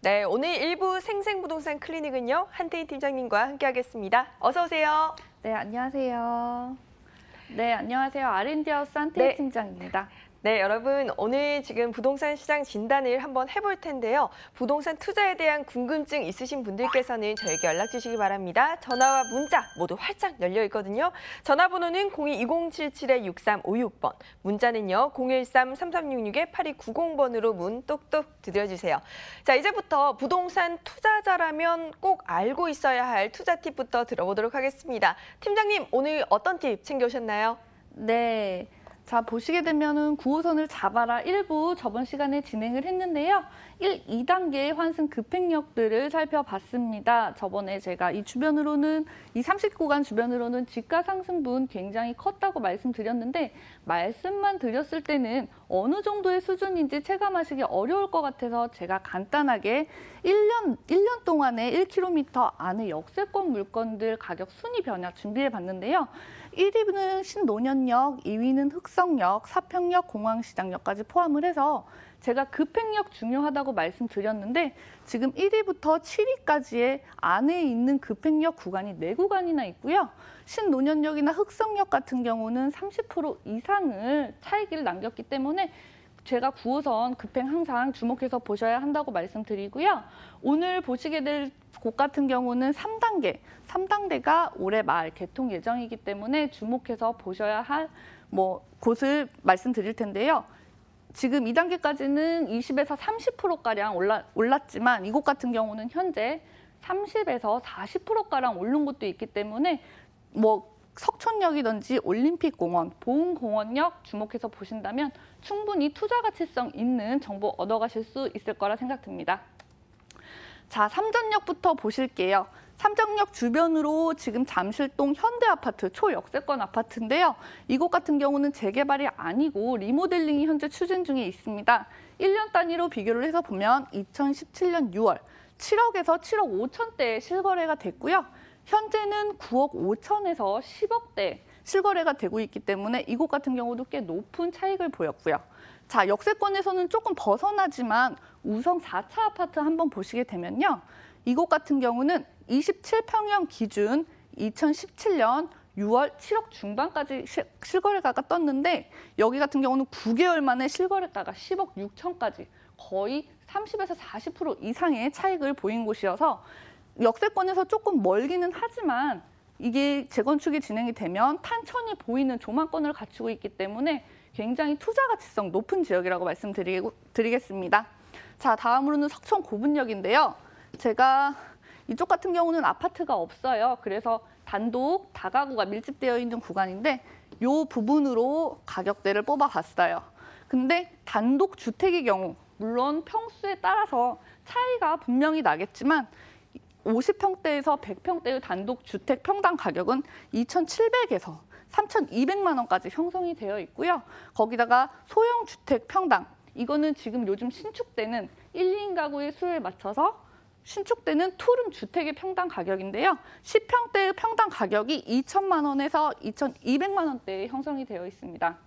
네, 오늘 일부 생생부동산 클리닉은요, 한태희 팀장님과 함께하겠습니다. 어서 오세요. 네, 안녕하세요. 네, 안녕하세요. R&D하우스 한태희 팀장입니다. 네, 여러분 오늘 지금 부동산 시장 진단을 한번 해볼 텐데요. 부동산 투자에 대한 궁금증 있으신 분들께서는 저에게 연락 주시기 바랍니다. 전화와 문자 모두 활짝 열려 있거든요. 전화번호는 02-2077-6356번, 문자는요 013-3366-8290번으로 문 똑똑 두드려주세요. 자, 이제부터 부동산 투자자라면 꼭 알고 있어야 할 투자 팁부터 들어보도록 하겠습니다. 팀장님, 오늘 어떤 팁 챙겨오셨나요? 네. 자, 보시게 되면은 9호선을 잡아라 1부 저번 시간에 진행을 했는데요. 2단계 환승 급행역들을 살펴봤습니다. 저번에 제가 이 30구간 주변으로는 집가 상승분 굉장히 컸다고 말씀드렸는데 말씀만 드렸을 때는 어느 정도의 수준인지 체감하시기 어려울 것 같아서 제가 간단하게 1년 동안에 1km 안에 역세권 물건들 가격 순위 변화 준비해 봤는데요. 1위는 신논현역, 2위는 흑성역, 사평역, 공항시장역까지 포함을 해서 제가 급행역 중요하다고 말씀드렸는데 지금 1위부터 7위까지의 안에 있는 급행역 구간이 4구간이나 있고요. 신논현역이나 흑성역 같은 경우는 30% 이상을 차익을 남겼기 때문에 제가 9호선 급행 항상 주목해서 보셔야 한다고 말씀드리고요. 오늘 보시게 될 곳 같은 경우는 3단계가 올해 말 개통 예정이기 때문에 주목해서 보셔야 할 곳을 말씀드릴 텐데요. 지금 2단계까지는 20에서 30%가량 올랐지만 이곳 같은 경우는 현재 30에서 40%가량 오른 곳도 있기 때문에 석촌역이든지 올림픽공원, 보은공원역 주목해서 보신다면 충분히 투자 가치성 있는 정보 얻어가실 수 있을 거라 생각됩니다. 자, 삼전역부터 보실게요. 삼전역 주변으로 지금 잠실동 현대아파트, 초역세권 아파트인데요. 이곳 같은 경우는 재개발이 아니고 리모델링이 현재 추진 중에 있습니다. 1년 단위로 비교를 해서 보면 2017년 6월 7억에서 7억 5천대에 실거래가 됐고요. 현재는 9억 5천에서 10억대 실거래가 되고 있기 때문에 이곳 같은 경우도 꽤 높은 차익을 보였고요. 자, 역세권에서는 조금 벗어나지만 우성 4차 아파트 한번 보시게 되면요. 이곳 같은 경우는 27평형 기준 2017년 6월 7억 중반까지 실거래가가 떴는데 여기 같은 경우는 9개월 만에 실거래가가 10억 6천까지 거의 30에서 40% 이상의 차익을 보인 곳이어서 역세권에서 조금 멀기는 하지만 이게 재건축이 진행이 되면 탄천이 보이는 조망권을 갖추고 있기 때문에 굉장히 투자 가치성 높은 지역이라고 말씀드리겠습니다. 자, 다음으로는 석촌 고분역인데요. 제가 이쪽 같은 경우는 아파트가 없어요. 그래서 단독 다가구가 밀집되어 있는 구간인데 이 부분으로 가격대를 뽑아봤어요. 근데 단독 주택의 경우 물론 평수에 따라서 차이가 분명히 나겠지만 50평대에서 100평대의 단독 주택 평당 가격은 2,700에서 3,200만 원까지 형성이 되어 있고요. 거기다가 소형 주택 평당, 이거는 지금 요즘 신축되는 1, 2인 가구의 수요에 맞춰서 신축되는 투룸 주택의 평당 가격인데요. 10평대의 평당 가격이 2천만 원에서 2,200만 원대에 형성이 되어 있습니다.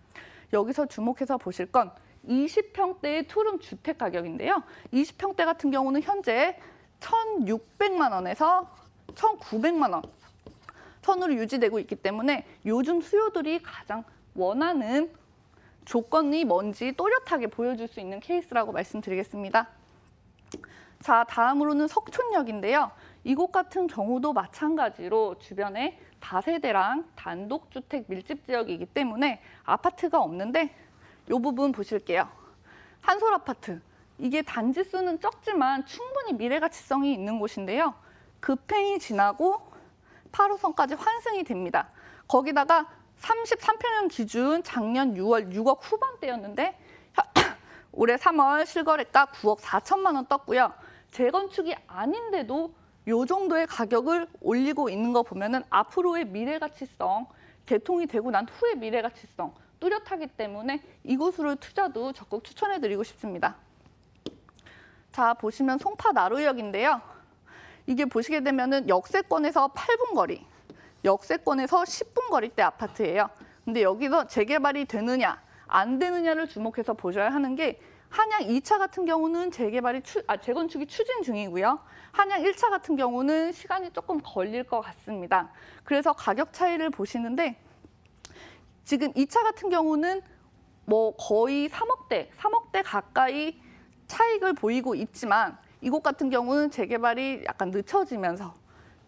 여기서 주목해서 보실 건 20평대의 투룸 주택 가격인데요. 20평대 같은 경우는 현재 1,600만 원에서 1,900만 원 선으로 유지되고 있기 때문에 요즘 수요들이 가장 원하는 조건이 뭔지 또렷하게 보여줄 수 있는 케이스라고 말씀드리겠습니다. 자, 다음으로는 석촌역인데요. 이곳 같은 경우도 마찬가지로 주변에 다세대랑 단독주택 밀집 지역이기 때문에 아파트가 없는데 이 부분 보실게요. 한솔 아파트. 이게 단지 수는 적지만 충분히 미래 가치성이 있는 곳인데요. 급행이 지나고 8호선까지 환승이 됩니다. 거기다가 33평형 기준 작년 6월 6억 후반대였는데 올해 3월 실거래가 9억 4천만 원 떴고요. 재건축이 아닌데도 이 정도의 가격을 올리고 있는 거 보면은 앞으로의 미래 가치성, 개통이 되고 난 후의 미래 가치성 뚜렷하기 때문에 이곳으로 투자도 적극 추천해드리고 싶습니다. 자, 보시면 송파 나루역인데요. 이게 보시게 되면은 역세권에서 8분 거리, 역세권에서 10분 거리대 아파트예요. 근데 여기서 재개발이 되느냐 안 되느냐를 주목해서 보셔야 하는 게 한양 2차 같은 경우는 재건축이 추진 중이고요. 한양 1차 같은 경우는 시간이 조금 걸릴 것 같습니다. 그래서 가격 차이를 보시는데 지금 2차 같은 경우는 뭐 거의 3억대 가까이 차익을 보이고 있지만 이곳 같은 경우는 재개발이 약간 늦춰지면서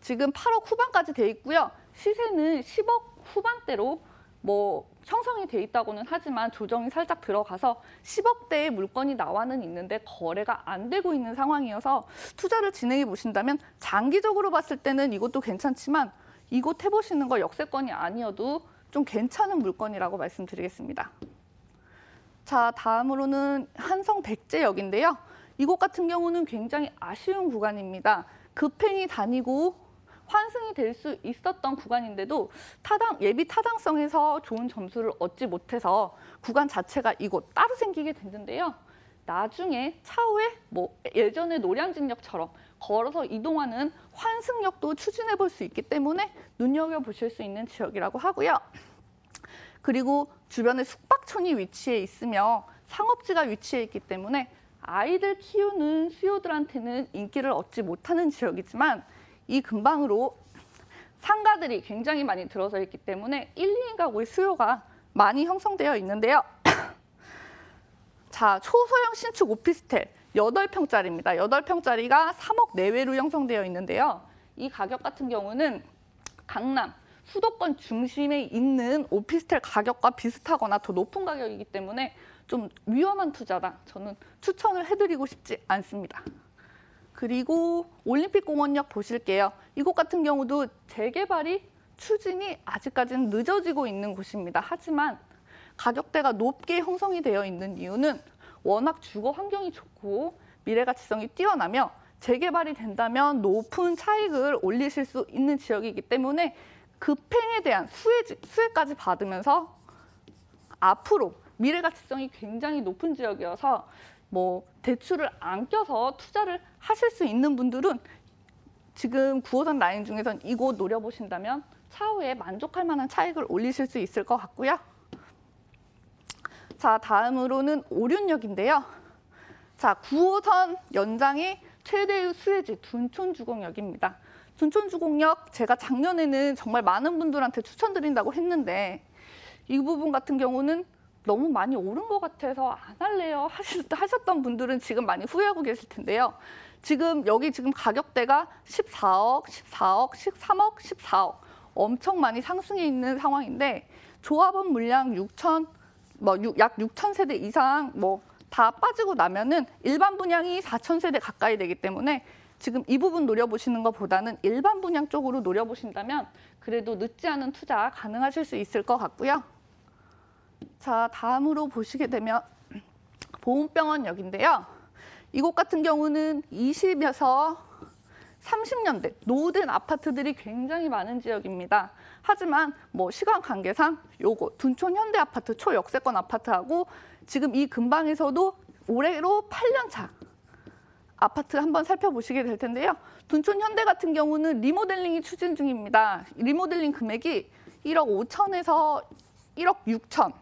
지금 8억 후반까지 돼 있고요. 시세는 10억 후반대로 뭐 형성이 돼 있다고는 하지만 조정이 살짝 들어가서 10억대의 물건이 나와는 있는데 거래가 안 되고 있는 상황이어서 투자를 진행해 보신다면 장기적으로 봤을 때는 이것도 괜찮지만 이곳 해보시는 거 역세권이 아니어도 좀 괜찮은 물건이라고 말씀드리겠습니다. 자, 다음으로는 한성백제역인데요. 이곳 같은 경우는 굉장히 아쉬운 구간입니다. 급행이 다니고 환승이 될 수 있었던 구간인데도 예비 타당성에서 좋은 점수를 얻지 못해서 구간 자체가 이곳 따로 생기게 됐는데요. 나중에 차후에 뭐 예전의 노량진역처럼 걸어서 이동하는 환승역도 추진해 볼 수 있기 때문에 눈여겨보실 수 있는 지역이라고 하고요. 그리고 주변에 숙박촌이 위치해 있으며 상업지가 위치해 있기 때문에 아이들 키우는 수요들한테는 인기를 얻지 못하는 지역이지만 이 근방으로 상가들이 굉장히 많이 들어서 있기 때문에 1, 2인 가구의 수요가 많이 형성되어 있는데요. 자, 초소형 신축 오피스텔 8평짜리입니다. 8평짜리가 3억 내외로 형성되어 있는데요. 이 가격 같은 경우는 강남, 수도권 중심에 있는 오피스텔 가격과 비슷하거나 더 높은 가격이기 때문에 좀 위험한 투자다. 저는 추천을 해드리고 싶지 않습니다. 그리고 올림픽공원역 보실게요. 이곳 같은 경우도 재개발이 추진이 아직까지는 늦어지고 있는 곳입니다. 하지만 가격대가 높게 형성이 되어 있는 이유는 워낙 주거 환경이 좋고 미래 가치성이 뛰어나며 재개발이 된다면 높은 차익을 올리실 수 있는 지역이기 때문에 급행에 대한 수혜까지 받으면서 앞으로 미래 가치성이 굉장히 높은 지역이어서 뭐 대출을 안 껴서 투자를 하실 수 있는 분들은 지금 9호선 라인 중에선 이곳 노려보신다면 차후에 만족할 만한 차익을 올리실 수 있을 것 같고요. 자, 다음으로는 오륜역인데요. 자, 9호선 연장의 최대의 수혜지 둔촌주공역입니다. 둔촌주공역 제가 작년에는 정말 많은 분들한테 추천드린다고 했는데 이 부분 같은 경우는 너무 많이 오른 것 같아서 안 할래요 하셨던 분들은 지금 많이 후회하고 계실 텐데요. 지금 여기 가격대가 14억, 14억, 13억, 14억 엄청 많이 상승해 있는 상황인데 조합원 물량 약 6천 세대 이상 다 빠지고 나면은 일반 분양이 4천 세대 가까이 되기 때문에 지금 이 부분 노려보시는 것보다는 일반 분양 쪽으로 노려보신다면 그래도 늦지 않은 투자 가능하실 수 있을 것 같고요. 자, 다음으로 보시게 되면 보훈병원역인데요. 이곳 같은 경우는 20에서 30년대 노후된 아파트들이 굉장히 많은 지역입니다. 하지만 시간 관계상 요거 둔촌 현대아파트 초역세권 아파트하고 지금 이 근방에서도 올해로 8년 차 아파트 한번 살펴보시게 될 텐데요. 둔촌 현대 같은 경우는 리모델링이 추진 중입니다. 리모델링 금액이 1억 5천에서 1억 6천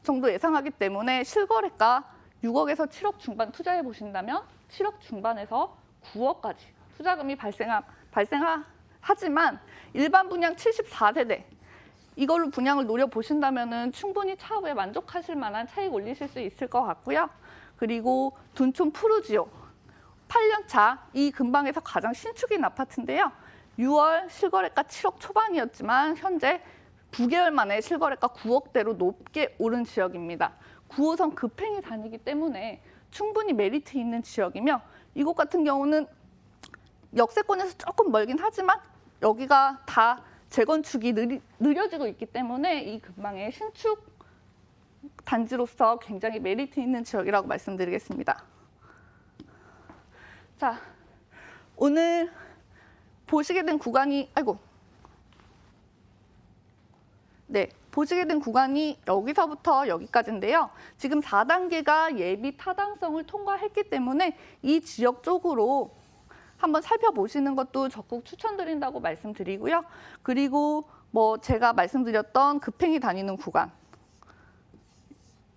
정도 예상하기 때문에 실거래가 6억에서 7억 중반 투자해 보신다면 7억 중반에서 9억까지 투자금이 발생하지만 일반 분양 74세대 이걸로 분양을 노려보신다면 충분히 차후에 만족하실 만한 차익 올리실 수 있을 것 같고요. 그리고 둔촌 푸르지오 8년 차 이 근방에서 가장 신축인 아파트인데요. 6월 실거래가 7억 초반이었지만 현재 9개월 만에 실거래가 9억대로 높게 오른 지역입니다. 9호선 급행이 다니기 때문에 충분히 메리트 있는 지역이며 이곳 같은 경우는 역세권에서 조금 멀긴 하지만 여기가 다 재건축이 느려지고 있기 때문에 이 근방의 신축 단지로서 굉장히 메리트 있는 지역이라고 말씀드리겠습니다. 자, 오늘 보시게 된 구간이 보시게 된 구간이 여기서부터 여기까지인데요. 지금 4단계가 예비 타당성을 통과했기 때문에 이 지역 쪽으로 한번 살펴보시는 것도 적극 추천드린다고 말씀드리고요. 그리고 제가 말씀드렸던 급행이 다니는 구간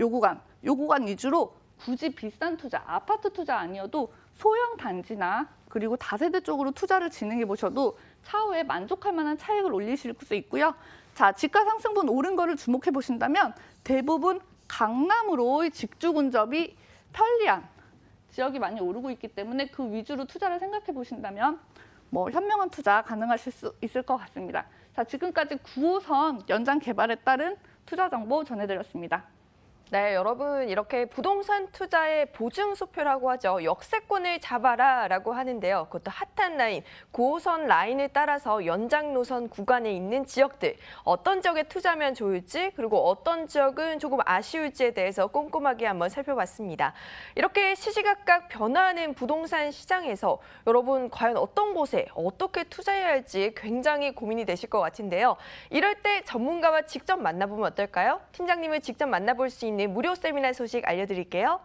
요 구간 위주로 굳이 비싼 투자, 아파트 투자 아니어도 소형 단지나 그리고 다세대 쪽으로 투자를 진행해 보셔도 차후에 만족할 만한 차익을 올리실 수 있고요. 자, 지가 상승분 오른 거를 주목해 보신다면 대부분 강남으로 직주 근접이 편리한 지역이 많이 오르고 있기 때문에 그 위주로 투자를 생각해 보신다면 뭐 현명한 투자 가능하실 수 있을 것 같습니다. 자, 지금까지 9호선 연장 개발에 따른 투자 정보 전해드렸습니다. 네, 여러분 이렇게 부동산 투자의 보증수표라고 하죠. 역세권을 잡아라라고 하는데요. 그것도 핫한 라인, 9호선 라인을 따라서 연장 노선 구간에 있는 지역들, 어떤 지역에 투자하면 좋을지 그리고 어떤 지역은 조금 아쉬울지에 대해서 꼼꼼하게 한번 살펴봤습니다. 이렇게 시시각각 변화하는 부동산 시장에서 여러분 과연 어떤 곳에 어떻게 투자해야 할지 굉장히 고민이 되실 것 같은데요. 이럴 때 전문가와 직접 만나보면 어떨까요? 팀장님을 직접 만나볼 수 있는 무료 세미나 소식 알려드릴게요.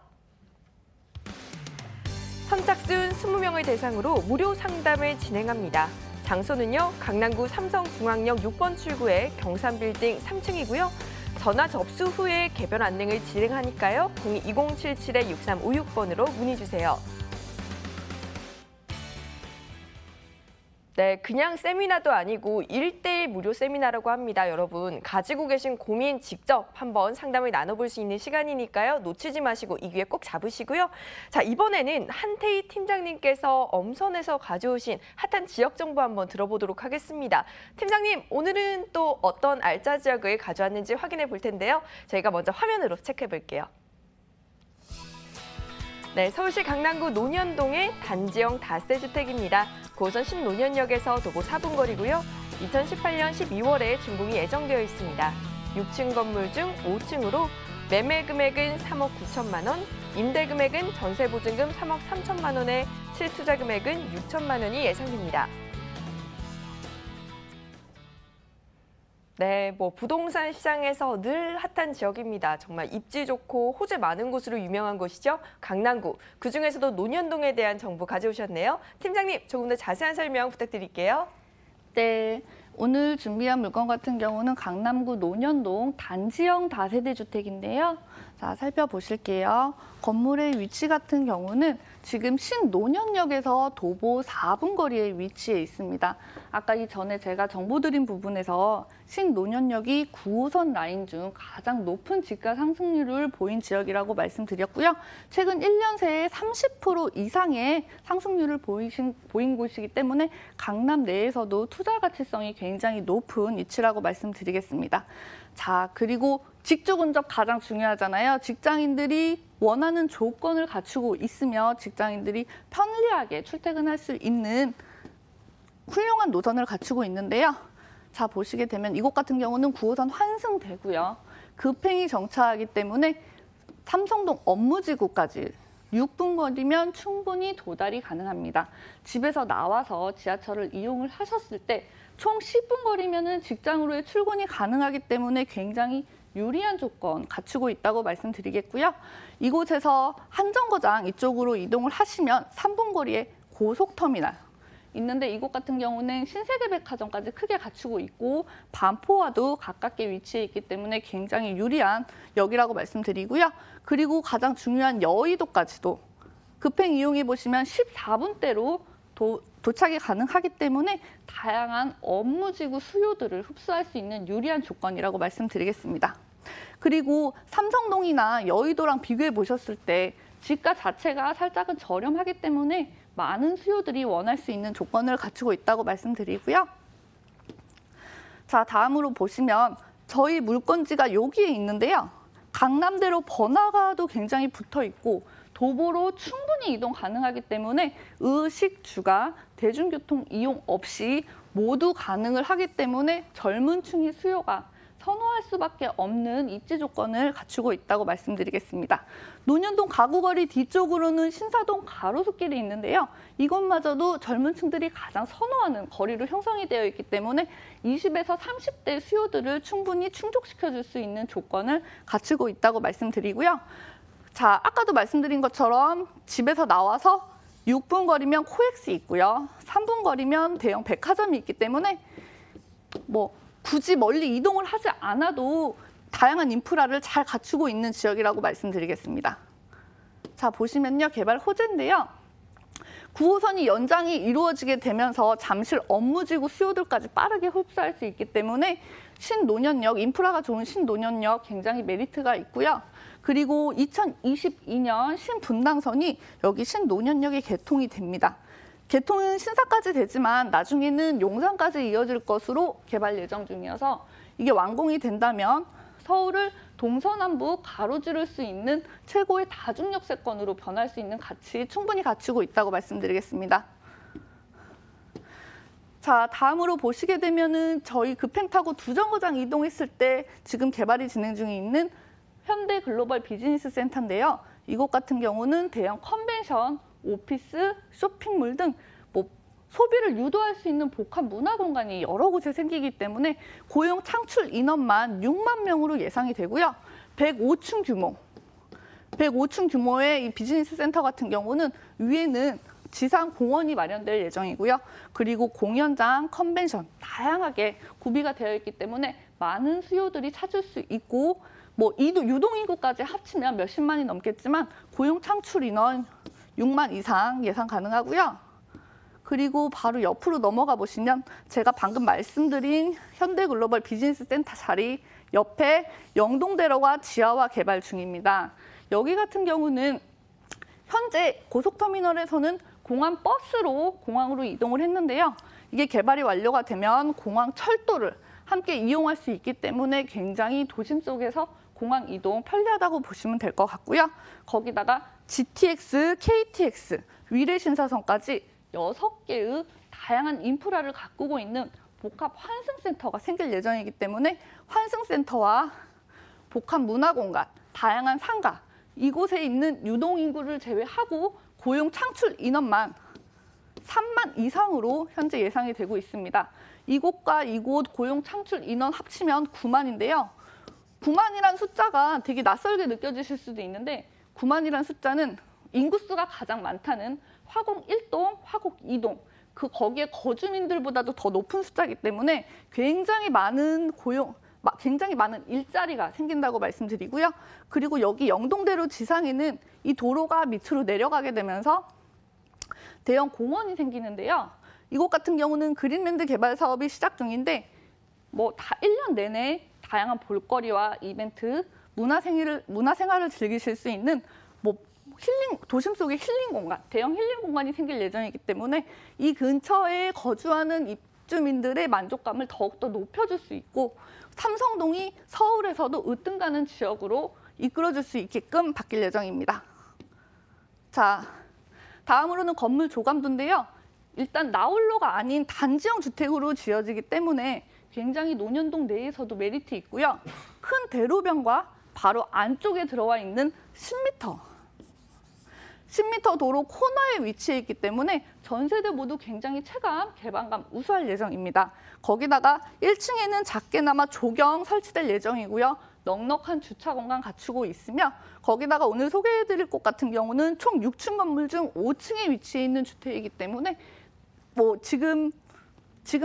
선착순 20명을 대상으로 무료 상담을 진행합니다. 장소는요, 강남구 삼성중앙역 6번 출구의 경산빌딩 3층이고요. 전화 접수 후에 개별 안내를 진행하니까요. 02-2077-6356번으로 문의 주세요. 네, 그냥 세미나도 아니고 1:1 무료 세미나라고 합니다. 여러분, 가지고 계신 고민 직접 한번 상담을 나눠볼 수 있는 시간이니까요. 놓치지 마시고 이 기회 꼭 잡으시고요. 자, 이번에는 한태희 팀장님께서 엄선해서 가져오신 핫한 지역 정보 한번 들어보도록 하겠습니다. 팀장님, 오늘은 또 어떤 알짜 지역을 가져왔는지 확인해 볼 텐데요. 저희가 먼저 화면으로 체크해 볼게요. 네, 서울시 강남구 논현동의 단지형 다세주택입니다. 9호선 신논현역에서 도보 4분 거리고요. 2018년 12월에 준공이 예정되어 있습니다. 6층 건물 중 5층으로 매매 금액은 3억 9천만 원, 임대 금액은 전세 보증금 3억 3천만 원에 실투자 금액은 6천만 원이 예상됩니다. 네, 뭐 부동산 시장에서 늘 핫한 지역입니다. 정말 입지 좋고 호재 많은 곳으로 유명한 곳이죠. 강남구. 그중에서도 논현동에 대한 정보 가져오셨네요. 팀장님, 조금 더 자세한 설명 부탁드릴게요. 네, 오늘 준비한 물건 같은 경우는 강남구 논현동 단지형 다세대 주택인데요. 자, 살펴보실게요. 건물의 위치 같은 경우는 지금 신논현역에서 도보 4분 거리에 위치해 있습니다. 아까 이전에 제가 정보 드린 부분에서 신논현역이 9호선 라인 중 가장 높은 지가 상승률을 보인 지역이라고 말씀드렸고요. 최근 1년 새에 30% 이상의 상승률을 보인 곳이기 때문에 강남 내에서도 투자 가치성이 굉장히 높은 위치라고 말씀드리겠습니다. 자, 그리고 직주 근접 가장 중요하잖아요. 직장인들이 원하는 조건을 갖추고 있으며 직장인들이 편리하게 출퇴근할 수 있는 훌륭한 노선을 갖추고 있는데요. 자, 보시게 되면 이곳 같은 경우는 9호선 환승되고요. 급행이 정차하기 때문에 삼성동 업무지구까지 6분 거리면 충분히 도달이 가능합니다. 집에서 나와서 지하철을 이용을 하셨을 때 총 10분 거리면 직장으로의 출근이 가능하기 때문에 굉장히 유리한 조건 갖추고 있다고 말씀드리겠고요. 이곳에서 한정거장 이쪽으로 이동을 하시면 3분 거리에 고속터미널 있는데 이곳 같은 경우는 신세계백화점까지 크게 갖추고 있고 반포와도 가깝게 위치해 있기 때문에 굉장히 유리한 역이라고 말씀드리고요. 그리고 가장 중요한 여의도까지도 급행 이용해 보시면 14분대로 도착이 가능하기 때문에 다양한 업무지구 수요들을 흡수할 수 있는 유리한 조건이라고 말씀드리겠습니다. 그리고 삼성동이나 여의도랑 비교해 보셨을 때 지가 자체가 살짝은 저렴하기 때문에 많은 수요들이 원할 수 있는 조건을 갖추고 있다고 말씀드리고요. 자, 다음으로 보시면 저희 물건지가 여기에 있는데요. 강남대로 번화가도 굉장히 붙어 있고 도보로 충분히 이동 가능하기 때문에 의식, 주가, 대중교통 이용 없이 모두 가능을 하기 때문에 젊은 층의 수요가 선호할 수밖에 없는 입지 조건을 갖추고 있다고 말씀드리겠습니다. 논현동 가구거리 뒤쪽으로는 신사동 가로수길이 있는데요. 이것마저도 젊은 층들이 가장 선호하는 거리로 형성이 되어 있기 때문에 20에서 30대 수요들을 충분히 충족시켜줄 수 있는 조건을 갖추고 있다고 말씀드리고요. 자, 아까도 말씀드린 것처럼 집에서 나와서 6분 거리면 코엑스 있고요. 3분 거리면 대형 백화점이 있기 때문에 뭐 굳이 멀리 이동을 하지 않아도 다양한 인프라를 잘 갖추고 있는 지역이라고 말씀드리겠습니다. 자, 보시면요. 개발 호재인데요. 9호선이 연장이 이루어지게 되면서 잠실 업무지구 수요들까지 빠르게 흡수할 수 있기 때문에 신논현역, 인프라가 좋은 신논현역 굉장히 메리트가 있고요. 그리고 2022년 신분당선이 여기 신논현역에 개통이 됩니다. 개통은 신사까지 되지만 나중에는 용산까지 이어질 것으로 개발 예정 중이어서 이게 완공이 된다면 서울을 동서남북 가로지를 수 있는 최고의 다중역세권으로 변할 수 있는 가치 충분히 갖추고 있다고 말씀드리겠습니다. 자, 다음으로 보시게 되면은 저희 급행 타고 두 정거장 이동했을 때 지금 개발이 진행 중에 있는 현대 글로벌 비즈니스 센터인데요. 이곳 같은 경우는 대형 컨벤션, 오피스, 쇼핑몰 등 소비를 유도할 수 있는 복합 문화 공간이 여러 곳에 생기기 때문에 고용 창출 인원만 6만 명으로 예상이 되고요. 105층 규모의 이 비즈니스 센터 같은 경우는 위에는 지상 공원이 마련될 예정이고요. 그리고 공연장, 컨벤션 다양하게 구비가 되어 있기 때문에 많은 수요들이 찾을 수 있고 유동 인구까지 합치면 몇십만이 넘겠지만 고용 창출 인원 6만 이상 예상 가능하고요. 그리고 바로 옆으로 넘어가 보시면 제가 방금 말씀드린 현대글로벌 비즈니스 센터 자리 옆에 영동대로가 지하화 개발 중입니다. 여기 같은 경우는 현재 고속터미널에서는 공항 버스로 공항으로 이동을 했는데요. 이게 개발이 완료가 되면 공항 철도를 함께 이용할 수 있기 때문에 굉장히 도심 속에서 공항 이동 편리하다고 보시면 될 것 같고요. 거기다가 GTX, KTX, 위례신사선까지 6개의 다양한 인프라를 가꾸고 있는 복합 환승센터가 생길 예정이기 때문에 환승센터와 복합 문화공간, 다양한 상가, 이곳에 있는 유동인구를 제외하고 고용 창출 인원만 3만 이상으로 현재 예상이 되고 있습니다. 이곳과 이곳 고용 창출 인원 합치면 9만인데요. 9만이라는 숫자가 되게 낯설게 느껴지실 수도 있는데 9만이라는 숫자는 인구수가 가장 많다는 화곡 1동, 화곡 2동, 거기에 거주민들보다도 더 높은 숫자이기 때문에 굉장히 많은 일자리가 생긴다고 말씀드리고요. 그리고 여기 영동대로 지상에는 이 도로가 밑으로 내려가게 되면서 대형 공원이 생기는데요. 이곳 같은 경우는 그린랜드 개발 사업이 시작 중인데 다 1년 내내 다양한 볼거리와 이벤트, 문화생활을 즐기실 수 있는 도심 속의 힐링 공간, 대형 힐링 공간이 생길 예정이기 때문에 이 근처에 거주하는 입주민들의 만족감을 더욱더 높여줄 수 있고 삼성동이 서울에서도 으뜸가는 지역으로 이끌어줄 수 있게끔 바뀔 예정입니다. 자, 다음으로는 건물 조감도인데요. 일단 나홀로가 아닌 단지형 주택으로 지어지기 때문에 굉장히 논현동 내에서도 메리트 있고요. 큰 대로변과 바로 안쪽에 들어와 있는 10m 도로 코너에 위치해 있기 때문에 전 세대 모두 굉장히 체감, 개방감 우수할 예정입니다. 거기다가 1층에는 작게나마 조경 설치될 예정이고요. 넉넉한 주차 공간 갖추고 있으며 거기다가 오늘 소개해드릴 곳 같은 경우는 총 6층 건물 중 5층에 위치해 있는 주택이기 때문에 지금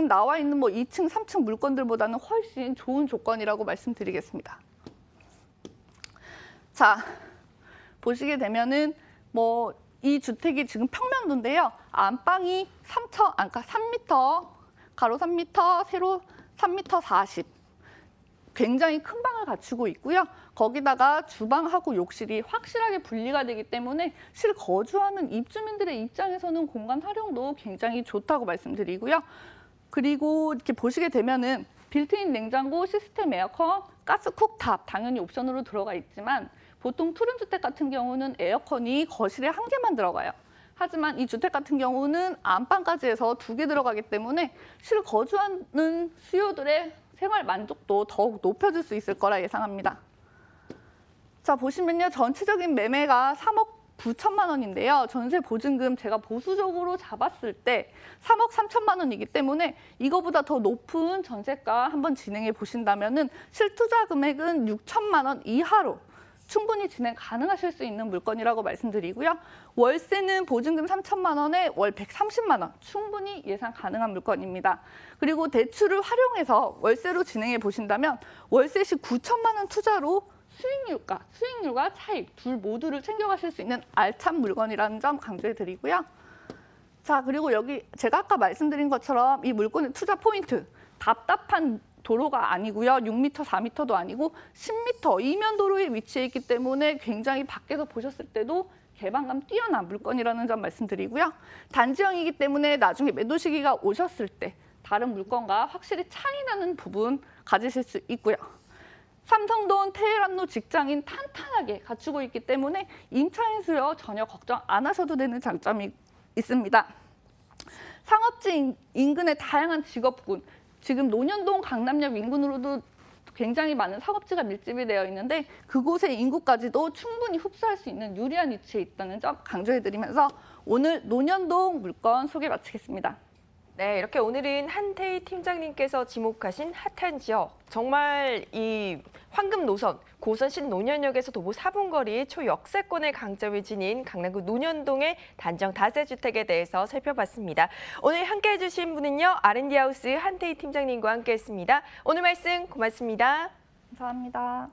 나와 있는 2층, 3층 물건들보다는 훨씬 좋은 조건이라고 말씀드리겠습니다. 자, 보시게 되면은 이 주택이 지금 평면도인데요. 안방이 3m, 가로 3m, 세로 3m 40. 굉장히 큰 방을 갖추고 있고요. 거기다가 주방하고 욕실이 확실하게 분리가 되기 때문에 실거주하는 입주민들의 입장에서는 공간 활용도 굉장히 좋다고 말씀드리고요. 그리고 이렇게 보시게 되면은 빌트인 냉장고, 시스템 에어컨, 가스 쿡탑 당연히 옵션으로 들어가 있지만 보통 투룸주택 같은 경우는 에어컨이 거실에 1개만 들어가요. 하지만 이 주택 같은 경우는 안방까지 해서 2개 들어가기 때문에 실거주하는 수요들의 생활 만족도 더욱 높여줄 수 있을 거라 예상합니다. 자, 보시면요. 전체적인 매매가 3억 9천만 원인데요. 전세 보증금 제가 보수적으로 잡았을 때 3억 3천만 원이기 때문에 이거보다 더 높은 전세가 한번 진행해 보신다면은 실투자 금액은 6천만 원 이하로 충분히 진행 가능하실 수 있는 물건이라고 말씀드리고요. 월세는 보증금 3천만 원에 월 130만 원 충분히 예상 가능한 물건입니다. 그리고 대출을 활용해서 월세로 진행해 보신다면 월세 시 9천만 원 투자로 수익률과 차익 둘 모두를 챙겨가실 수 있는 알찬 물건이라는 점 강조해 드리고요. 자, 그리고 여기 제가 아까 말씀드린 것처럼 이 물건의 투자 포인트, 답답한 도로가 아니고요. 6m, 4m도 아니고 10m 이면 도로에 위치해 있기 때문에 굉장히 밖에서 보셨을 때도 개방감 뛰어난 물건이라는 점 말씀드리고요. 단지형이기 때문에 나중에 매도 시기가 오셨을 때 다른 물건과 확실히 차이 나는 부분 가지실 수 있고요. 삼성동 테헤란로 직장인 탄탄하게 갖추고 있기 때문에 임차인 수요 전혀 걱정 안 하셔도 되는 장점이 있습니다. 상업지 인근의 다양한 직업군, 지금 논현동 강남역 인근으로도 굉장히 많은 사업지가 밀집이 되어 있는데 그곳의 인구까지도 충분히 흡수할 수 있는 유리한 위치에 있다는 점 강조해드리면서 오늘 논현동 물건 소개 마치겠습니다. 네, 이렇게 오늘은 한태희 팀장님께서 지목하신 핫한 지역, 정말 이 황금 노선, 고선 신논현역에서 도보 4분 거리 초역세권의 강점을 지닌 강남구 논현동의 단정 다세주택에 대해서 살펴봤습니다. 오늘 함께해 주신 분은요, R&D하우스 한태희 팀장님과 함께했습니다. 오늘 말씀 고맙습니다. 감사합니다.